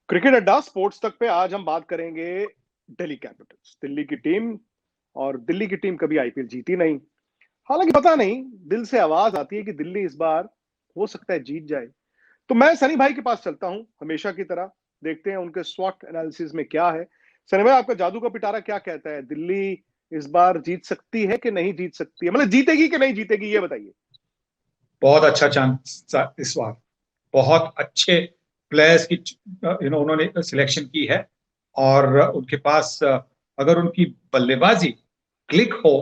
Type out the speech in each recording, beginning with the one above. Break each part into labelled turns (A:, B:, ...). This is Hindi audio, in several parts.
A: क्रिकेट अड्डा स्पोर्ट्स तक पे आज हम बात करेंगे दिल्ली कैपिटल्स, दिल्ली की टीम। और दिल्ली की टीम कभी आईपीएल जीती नहीं। हालांकि पता नहीं, दिल से आवाज आती है कि दिल्ली इस बार हो सकता है जीत जाए। तो मैं सनी भाई के पास चलता हूं हमेशा की तरह। देखते हैं उनके स्वॉट एनालिसिस में क्या है। सनी भाई, आपका जादू का पिटारा क्या कहता है? दिल्ली इस बार जीत सकती है कि नहीं जीत सकती है? मतलब जीतेगी कि नहीं जीतेगी, ये बताइए।
B: बहुत अच्छा चांस इस बार। बहुत अच्छे प्लेयर्स की उन्होंने सिलेक्शन की है। और उनके पास अगर उनकी बल्लेबाजी क्लिक हो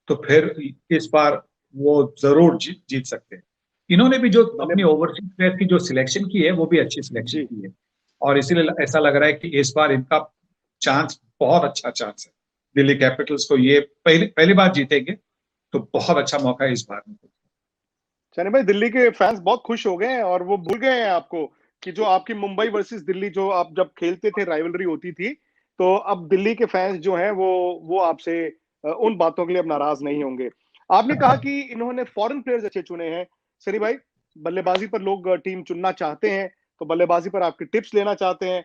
B: तो फिर इस बार वो जरूर जीत सकते हैं। इन्होंने भी जो
A: बल्ले
B: अपनी ओवरसीज प्लेयर की जो सिलेक्शन की है वो भी अच्छी सिलेक्शन
A: जी।
B: की है। और इसीलिए ऐसा लग रहा है कि इस बार इनका चांस, बहुत अच्छा चांस है। दिल्ली कैपिटल्स को ये पहली पहली बार जीतेंगे तो बहुत अच्छा मौका है इस बार।
A: सनी भाई, दिल्ली के फैंस बहुत खुश हो गए हैं और वो भूल गए हैं आपको कि जो आपकी मुंबई वर्सेस दिल्ली जो आप जब खेलते थे, राइवलरी होती थी। तो अब दिल्ली के फैंस जो हैं वो आपसे उन बातों के लिए अब नाराज नहीं होंगे। आपने कहा कि इन्होंने फॉरेन प्लेयर्स अच्छे चुने हैं। सनी भाई, बल्लेबाजी पर लोग टीम चुनना चाहते हैं, तो बल्लेबाजी पर आपके टिप्स लेना चाहते हैं।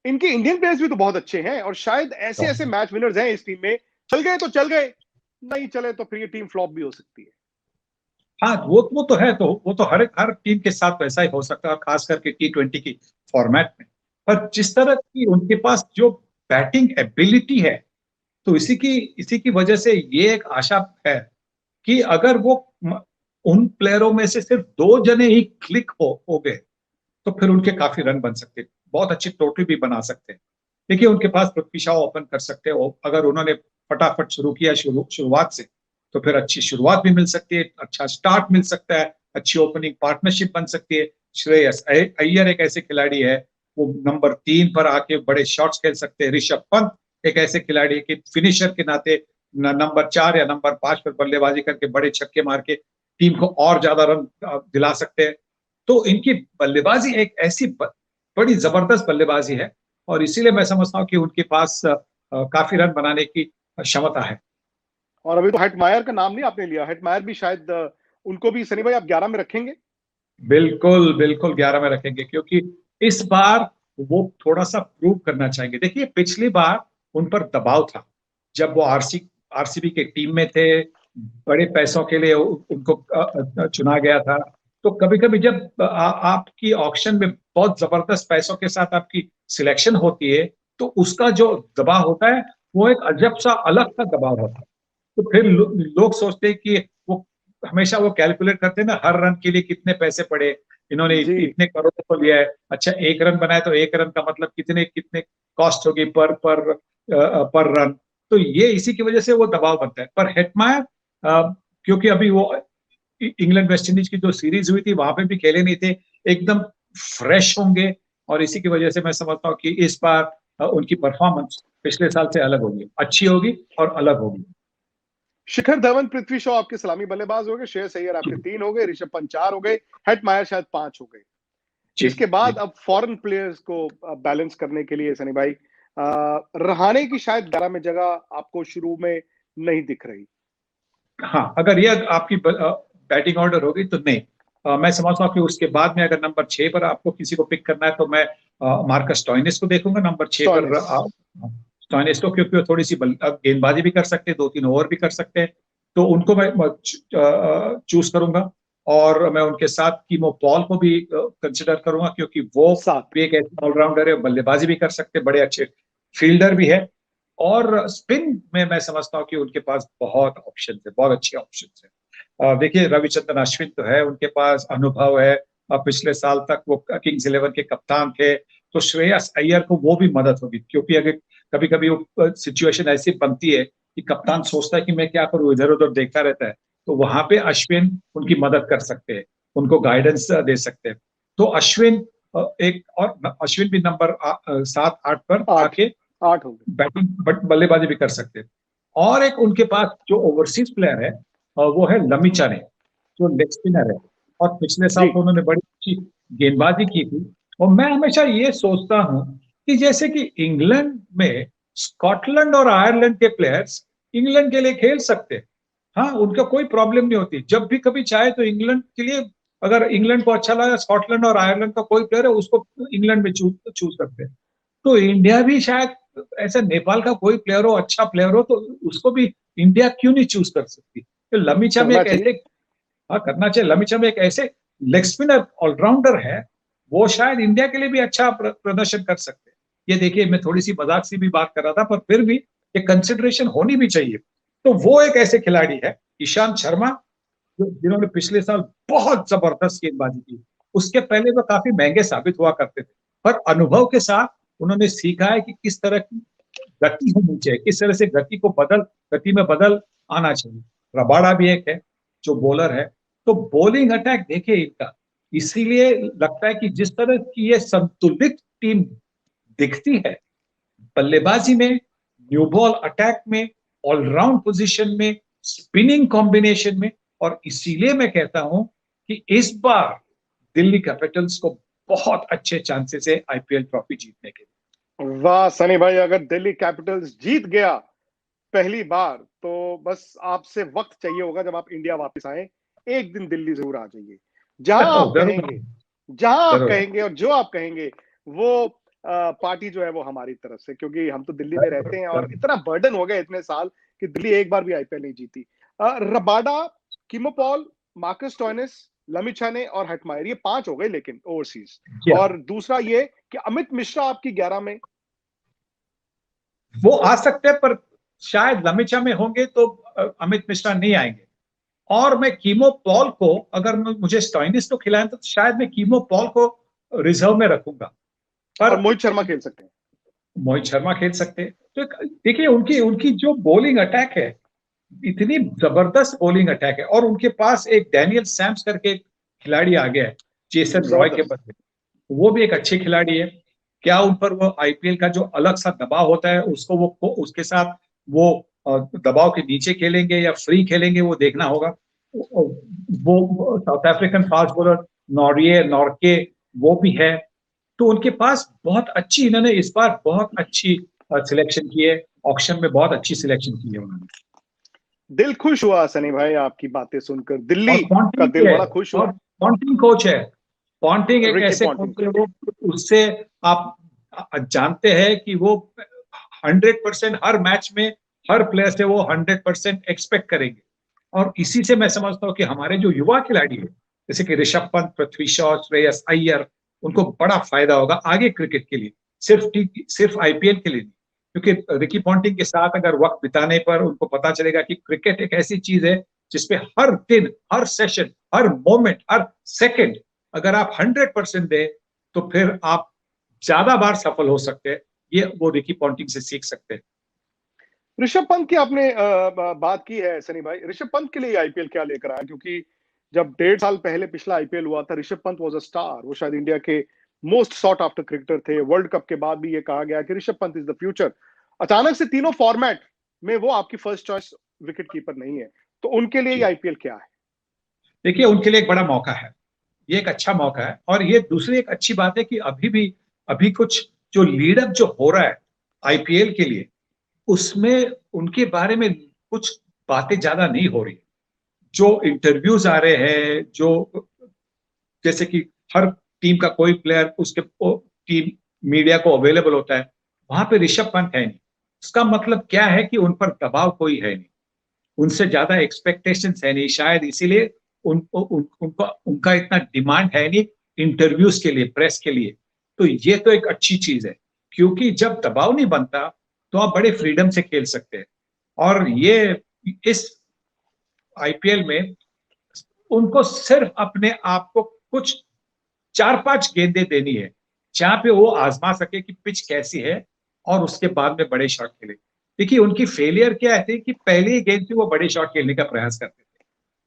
A: इनके इंडियन प्लेयर्स भी तो बहुत अच्छे हैं और शायद ऐसे ऐसे मैच विनर्स हैं इस टीम में। चल गए तो चल गए, नहीं चले तो फिर ये टीम फ्लॉप भी हो सकती है।
B: हाँ, वो तो है। तो वो तो हर टीम के साथ वैसा ही हो सकता है, और खास करके T20 की फॉर्मेट में। पर जिस तरह की उनके पास जो बैटिंग एबिलिटी है, तो इसी की वजह से ये एक आशा है कि अगर वो उन प्लेयरों में से सिर्फ दो जने ही क्लिक हो गए तो फिर उनके काफी रन बन सकते हैं, बहुत अच्छी टोटल भी बना सकते हैं। देखिए, उनके पास पृथ्वी शॉ ओपन कर सकते हैं। अगर उन्होंने फटाफट शुरू किया शुरुआत से, तो फिर अच्छी शुरुआत भी मिल सकती है, अच्छा स्टार्ट मिल सकता है, अच्छी ओपनिंग पार्टनरशिप बन सकती है। श्रेयस अय्यर एक ऐसे खिलाड़ी है, वो नंबर 3 पर आके बड़े शॉट्स खेल सकते हैं। ऋषभ पंत एक ऐसे खिलाड़ी है कि फिनिशर के नाते नंबर 4 या नंबर 5 पर बल्लेबाजी करके बड़े छक्के मार के टीम को और ज्यादा रन दिला सकते हैं। तो इनकी बल्लेबाजी एक ऐसी बड़ी जबरदस्त बल्लेबाजी है, और इसीलिए मैं समझता हूँ कि उनके पास काफी रन बनाने की क्षमता है।
A: और अभी तो हेटमायर का नाम नहीं आपने लिया। हेटमायर भी शायद उनको भी सनी भाई आप 11 में रखेंगे।
B: बिल्कुल बिल्कुल, 11 में रखेंगे, क्योंकि इस बार वो थोड़ा सा प्रूव करना चाहेंगे। देखिए, पिछली बार उन पर दबाव था जब वो आरसीबी के टीम में थे, बड़े पैसों के लिए उनको चुना गया था। तो कभी कभी जब आपकी ऑक्शन में बहुत जबरदस्त पैसों के साथ आपकी सिलेक्शन होती है, तो उसका जो दबाव होता है वो एक अजब सा अलग सा दबाव होता है। तो फिर लोग सोचते हैं कि वो हमेशा वो कैलकुलेट करते हैं ना, हर रन के लिए कितने पैसे पड़े, इन्होंने
A: जी।
B: इतने करोड़ को लिया है। अच्छा, एक रन बनाए तो एक रन का मतलब कितने कितने कॉस्ट होगी पर रन। तो ये इसी की वजह से वो दबाव बनता है। पर हेटमायर, क्योंकि अभी वो इंग्लैंड वेस्ट इंडीज की जो सीरीज हुई थी वहां पे भी खेले नहीं थे, एकदम फ्रेश होंगे। और इसी की वजह से मैं समझता हूँ कि इस बार उनकी परफॉर्मेंस पिछले साल से अलग होगी, अच्छी होगी और अलग होगी।
A: शिखर धवन, पृथ्वी शॉ आपके सलामी बल्लेबाज हो गए, श्रेयस अय्यर
B: जी
A: आपके 3 हो गए, ऋषभ पंत 4 हो गए, हेटमायर शायद 5 हो गए।
B: जी
A: इसके
B: जी।
A: बाद अब फॉरेन प्लेयर्स को बैलेंस करने के लिए सनी भाई, रहाणे की शायद 11 में जगह आपको शुरू में नहीं दिख रही।
B: हाँ, अगर ये आपकी बैटिंग ऑर्डर होगी तो नहीं। मैं समझता हूँ कि उसके बाद में अगर नंबर 6 पर आपको किसी को पिक करना है तो मैं मार्कस स्टोइनिस को देखूंगा नंबर 6 पर।
A: स्टॉइनिस।
B: स्टोइनिस को, क्योंकि वो थोड़ी सी गेंदबाजी भी कर सकते हैं, 2-3 ओवर भी कर सकते हैं। तो उनको मैं चूज करूंगा। और मैं उनके साथ कीमो पॉल को भी कंसिडर करूंगा, क्योंकि वो
A: 7।
B: भी एक ऐसे ऑलराउंडर है, बल्लेबाजी भी कर सकते हैं, बड़े अच्छे फील्डर भी है। और स्पिन में मैं समझता हूँ कि उनके पास बहुत ऑप्शन है, बहुत अच्छे ऑप्शन है। देखिए, रविचंद्रन अश्विन तो है, उनके पास अनुभव है। पिछले साल तक वो किंग्स इलेवन के कप्तान थे। तो श्रेयस अय्यर को वो भी मदद होगी, क्योंकि अगर कभी कभी वो सिचुएशन ऐसी बनती है कि कप्तान सोचता है कि मैं क्या करूं, इधर उधर देखता रहता है, तो वहां पे अश्विन उनकी मदद कर सकते हैं, उनको गाइडेंस दे सकते हैं। तो अश्विन एक और अश्विन भी नंबर 7-8 पर
A: 8।
B: आके
A: 8 हो गए।
B: बैटिंग बल्लेबाजी भी कर सकते हैं। और एक उनके पास जो ओवरसीज प्लेयर है वो है लमिचाने, जो लेग स्पिनर है। और पिछले साल
A: जी।
B: तो उन्होंने बड़ी अच्छी गेंदबाजी की थी। और मैं हमेशा ये सोचता हूँ कि जैसे कि इंग्लैंड में स्कॉटलैंड और आयरलैंड के प्लेयर्स इंग्लैंड के लिए खेल सकते हैं। हाँ, उनका कोई प्रॉब्लम नहीं होती, जब भी कभी चाहे तो इंग्लैंड के लिए अगर इंग्लैंड को अच्छा लगा, स्कॉटलैंड और आयरलैंड का कोई प्लेयर है उसको इंग्लैंड में चूज करते हैं। तो इंडिया भी शायद ऐसा, नेपाल का कोई प्लेयर हो, अच्छा प्लेयर हो, तो उसको भी इंडिया क्यों नहीं चूज कर सकती? तो लमिचा में
A: करना
B: एक
A: चाहिए।
B: ऐसे, हाँ करना चाहिए, लमिचा में एक ऐसे लेग स्पिनर ऑलराउंडर है, वो शायद इंडिया के लिए भी अच्छा प्रदर्शन कर सकते हैं। ये देखिए, मैं थोड़ी सी मजाक सी भी बात कर रहा था, पर फिर भी एक कंसिडरेशन होनी भी चाहिए। तो वो एक ऐसे खिलाड़ी है, ईशांत शर्मा, जिन्होंने पिछले साल बहुत जबरदस्त गेंदबाजी की। उसके पहले वो काफी महंगे साबित हुआ करते थे, पर अनुभव के साथ उन्होंने सीखा है कि किस तरह की गति होनी चाहिए, किस तरह से गति में बदल आना चाहिए। रबाड़ा भी एक है जो बॉलर है। तो बॉलिंग अटैक देखिए इनका, इसीलिए लगता है कि जिस तरह की ये संतुलित टीम दिखती है, बल्लेबाजी में, न्यू बॉल अटैक में, ऑलराउंड पोजीशन में, स्पिनिंग कॉम्बिनेशन में, और इसीलिए मैं कहता हूं कि इस बार दिल्ली कैपिटल्स को बहुत अच्छे चांसेस है आईपीएल ट्रॉफी जीतने के।
A: वाह सनी भाई, अगर दिल्ली कैपिटल्स जीत गया पहली बार तो बस आपसे वक्त चाहिए होगा, जब आप इंडिया वापस आए एक दिन दिल्ली जरूर आ जाइए। जहां आप
B: जरूर
A: कहेंगे, जहां आप
B: जरूर।
A: कहेंगे और जो आप कहेंगे वो पार्टी जो है वो हमारी तरफ से, क्योंकि हम तो दिल्ली में रहते हैं और इतना बर्डन हो गया इतने साल कि दिल्ली एक बार भी आईपीएल नहीं जीती। रबाडा, किमोपॉल, मार्कस स्टोइनिस, लमिछाने और हटमायर, ये 5 हो गए लेकिन ओवरसीज। और दूसरा ये कि अमित मिश्रा आपकी 11 में।
B: वो आ सकते हैं, पर शायद लमिचा में होंगे तो अमित मिश्रा नहीं आएंगे। और मैं कीमो पॉल को, अगर मुझे स्टोइनिस को खिलाएं तो शायद मैं कीमो पॉल को रिजर्व में रखूंगा।
A: और
B: पर
A: मोहित शर्मा खेल सकते हैं।
B: मोहित शर्मा खेल सकते हैं। तो देखिए, उनकी उनकी जो बॉलिंग अटैक है, इतनी जबरदस्त बॉलिंग अटैक है। और उनके पास एक डैनियल सैम्स करके एक खिलाड़ी आ गया है जेसन रॉय के
A: जबरदस्त।
B: बदले, वो भी एक अच्छे खिलाड़ी है। क्या उन पर वो आईपीएल का जो अलग सा दबाव होता है उसको वो उसके साथ वो दबाव के नीचे खेलेंगे या फ्री खेलेंगे, वो देखना होगा। वो south African fast bowler Nortje वो भी है। तो उनके पास बहुत अच्छी, इन्होंने इस बार बहुत अच्छी सिलेक्शन की है, ऑक्शन में बहुत अच्छी सिलेक्शन की है उन्होंने।
A: दिल खुश हुआ सनी भाई आपकी बातें सुनकर,
B: और
A: दिल्ली का
B: पॉन्टिंग
A: दिल
B: भी है,
A: बड़ा खुश
B: और
A: हुआ।
B: पॉन्टिंग कोच है। पॉन्टिंग एक
A: रिकी
B: ऐसे
A: पॉन्टिंग।
B: कोच है, वो उससे आप जानते हैं कि वो 100% हर मैच में, हर प्लेयर से वो 100% एक्सपेक्ट करेंगे। और इसी से मैं समझता हूँ कि हमारे जो युवा खिलाड़ी है, जैसे कि ऋषभ पंत, पृथ्वी शॉ, श्रेयस अय्यर, उनको बड़ा फायदा होगा आगे क्रिकेट के लिए, सिर्फ आईपीएल के लिए नहीं। क्योंकि रिकी पॉन्टिंग के साथ अगर वक्त बिताने पर उनको पता चलेगा कि क्रिकेट एक ऐसी चीज है जिसपे हर दिन, हर सेशन, हर मोमेंट, हर सेकंड अगर आप 100% दे, तो फिर आप ज्यादा बार सफल हो सकते हैं। ये वो रिकी पॉन्टिंग से सीख सकते हैं।
A: ऋषभ पंत की आपने बात की है सनी भाई, ऋषभ पंत के लिए आईपीएल क्या लेकर आया? क्योंकि जब 1.5 साल पहले पिछला आईपीएल हुआ था, Rishabh Pant was a star, वो शायद इंडिया के मोस्ट सॉट आफ्टर क्रिकेटर थे। वर्ल्ड कप के बाद भी ये कहा गया कि Rishabh Pant is the future. अचानक से तीनों फॉर्मेट में वो आपकी फर्स्ट चॉइस विकेट कीपर नहीं है, तो उनके लिए ये आईपीएल क्या है?
B: देखिए, उनके लिए एक बड़ा मौका है, ये एक अच्छा मौका है। और ये दूसरी एक अच्छी बात है कि अभी कुछ जो लीडअप जो हो रहा है आईपीएल के लिए, उसमें उनके बारे में कुछ बातें ज्यादा नहीं हो रही। जो इंटरव्यूज आ रहे हैं, जो जैसे कि हर टीम का कोई प्लेयर उसके टीम मीडिया को अवेलेबल होता है, वहां पे ऋषभ पंत है नहीं। इसका मतलब क्या है कि उन पर दबाव कोई है नहीं, उनसे ज्यादा एक्सपेक्टेशंस है नहीं, शायद इसीलिए उनका इतना डिमांड है नहीं इंटरव्यूज के लिए, प्रेस के लिए। तो ये तो एक अच्छी चीज है, क्योंकि जब दबाव नहीं बनता तो आप बड़े फ्रीडम से खेल सकते हैं। और ये इस आईपीएल में उनको सिर्फ अपने आप को कुछ 4-5 गेंदें देनी है, जहां पे वो आजमा सके कि पिच कैसी है, और उसके बाद में बड़े शॉट खेले। देखिए, उनकी फेलियर क्या है कि पहले ही गेंद से वो बड़े शॉट खेलने का प्रयास करते थे।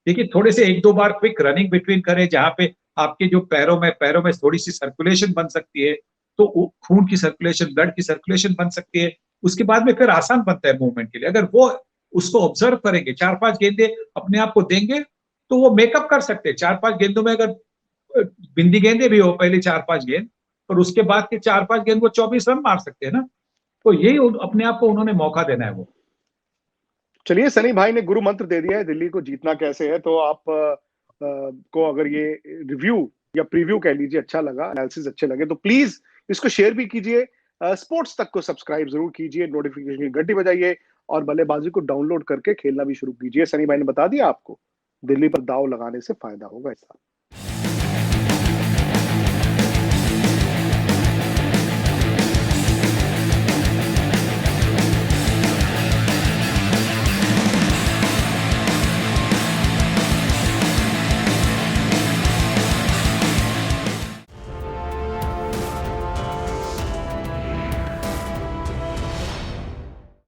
B: देखिए, थोड़े से 1-2 बार क्विक रनिंग बिटवीन करे, जहां पे आपके जो पैरों में थोड़ी सी सर्कुलेशन बन सकती है, तो खून की सर्कुलेशन, ब्लड की सर्कुलेशन बन सकती है। उसके बाद में फिर आसान बनता है मूवमेंट के लिए। अगर वो उसको ऑब्जर्व करेंगे, 4-5 गेंदे अपने आप को देंगे, तो वो मेकअप कर सकते हैं। 4-5 गेंदों में अगर बिंदी गेंदे भी हो पहले 4-5 गेंद, और उसके बाद के 4-5 गेंद वो 24 रन मार सकते हैं ना। तो यही अपने आप को उन्होंने मौका देना है वो।
A: चलिए, सनी भाई ने गुरु मंत्र दे दिया है दिल्ली को जीतना कैसे है, तो आप को अगर ये रिव्यू या प्रीव्यू कह लीजिए अच्छा लगा, एनालिसिस अच्छे लगे, तो प्लीज इसको शेयर भी कीजिए। स्पोर्ट्स तक को सब्सक्राइब जरूर कीजिए, नोटिफिकेशन की घंटी बजाइए और बल्लेबाजी को डाउनलोड करके खेलना भी शुरू कीजिए। सनी भाई ने बता दिया आपको, दिल्ली पर दाव लगाने से फायदा होगा ऐसा।